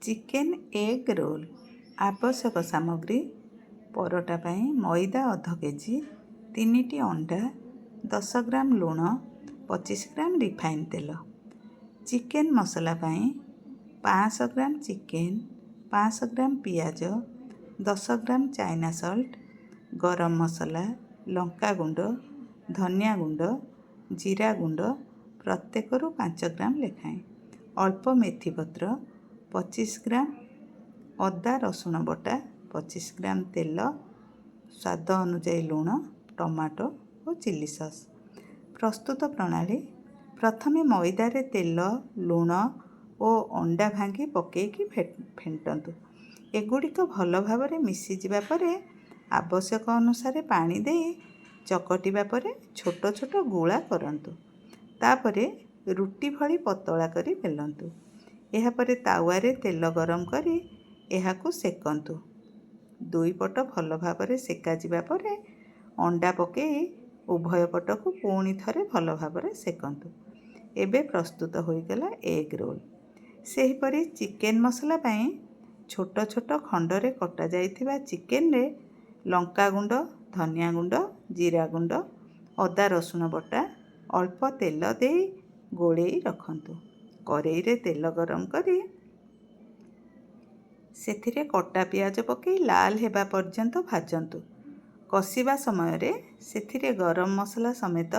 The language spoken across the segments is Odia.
Chicken egg roll. ଆବଶ୍ୟକ ସାମଗ୍ରୀ: ପରଟା ପାଇଁ ମଇଦା 1/2 କେଜି, 3ଟି ଅଣ୍ଡା, 10 ଗ୍ରାମ ଲୁଣ, 25 ଗ୍ରାମ ରିଫାଇନ୍ ତେଲ। ଚିକେନ୍ ମସଲା ପାଇଁ 500 ଗ୍ରାମ ଚିକେନ୍, 500 ଗ୍ରାମ ପିଆଜ, 10 ଗ୍ରାମ ଚାଇନା ସଲ୍ଟ, ଗରମ ମସଲା, ଲଙ୍କାଗୁଣ୍ଡ, ଧନିଆ ଗୁଣ୍ଡ, ଜିରା ଗୁଣ୍ଡ ପ୍ରତ୍ୟେକରୁ 5 ଗ୍ରାମ ଲେଖାଏଁ, ଅଳ୍ପ ମେଥିପତ୍ର 25 ଗ୍ରାମ, ଅଦା ରସୁଣ ବଟା 25 ଗ୍ରାମ, ତେଲ, ସ୍ୱାଦ ଅନୁଯାୟୀ ଲୁଣ, ଟମାଟୋ ଓ ଚିଲି ସସ୍। ପ୍ରସ୍ତୁତ ପ୍ରଣାଳୀ: ପ୍ରଥମେ ମଇଦାରେ ତେଲ, ଲୁଣ ଓ ଅଣ୍ଡା ଭାଙ୍ଗି ପକାଇକି ଫେଣ୍ଟନ୍ତୁ। ଏଗୁଡ଼ିକ ଭଲ ଭାବରେ ମିଶିଯିବା ପରେ ଆବଶ୍ୟକ ଅନୁସାରେ ପାଣି ଦେଇ ଚକଟିବା ପରେ ଛୋଟ ଛୋଟ ଗୁଳା କରନ୍ତୁ। ତାପରେ ରୁଟି ଭଳି ପତଳା କରି ବେଲନ୍ତୁ। ଏହାପରେ ତାୱାରେ ତେଲ ଗରମ କରି ଏହାକୁ ସେକନ୍ତୁ। ଦୁଇ ପଟ ଭଲ ଭାବରେ ସେକାଯିବା ପରେ ଅଣ୍ଡା ପକାଇ ଉଭୟ ପଟକୁ ପୁଣି ଥରେ ଭଲ ଭାବରେ ସେକନ୍ତୁ। ଏବେ ପ୍ରସ୍ତୁତ ହୋଇଗଲା ଏଗ୍ ରୋଲ୍। ସେହିପରି ଚିକେନ୍ ମସଲା ପାଇଁ ଛୋଟ ଛୋଟ ଖଣ୍ଡରେ କଟାଯାଇଥିବା ଚିକେନ୍ରେ ଲଙ୍କାଗୁଣ୍ଡ, ଧନିଆ ଗୁଣ୍ଡ, ଜିରା ଗୁଣ୍ଡ, ଅଦା ରସୁଣ ବଟା, ଅଳ୍ପ ତେଲ ଦେଇ ଗୋଳେଇ ରଖନ୍ତୁ। କଡ଼େଇରେ ତେଲ ଗରମ କରି ସେଥିରେ କଟା ପିଆଜ ପକାଇ ଲାଲ ହେବା ପର୍ଯ୍ୟନ୍ତ ଭାଜନ୍ତୁ। କଷିବା ସମୟରେ ସେଥିରେ ଗରମ ମସଲା ସମେତ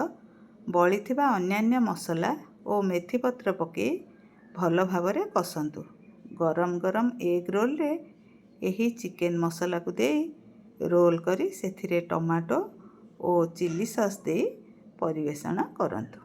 ବଳିଥିବା ଅନ୍ୟାନ୍ୟ ମସଲା ଓ ମେଥିପତ୍ର ପକାଇ ଭଲ ଭାବରେ କଷନ୍ତୁ। ଗରମ ଗରମ ଏଗ୍ ରୋଲ୍ରେ ଏହି ଚିକେନ୍ ମସଲାକୁ ଦେଇ ରୋଲ୍ କରି ସେଥିରେ ଟମାଟୋ ଓ ଚିଲି ସସ୍ ଦେଇ ପରିବେଷଣ କରନ୍ତୁ।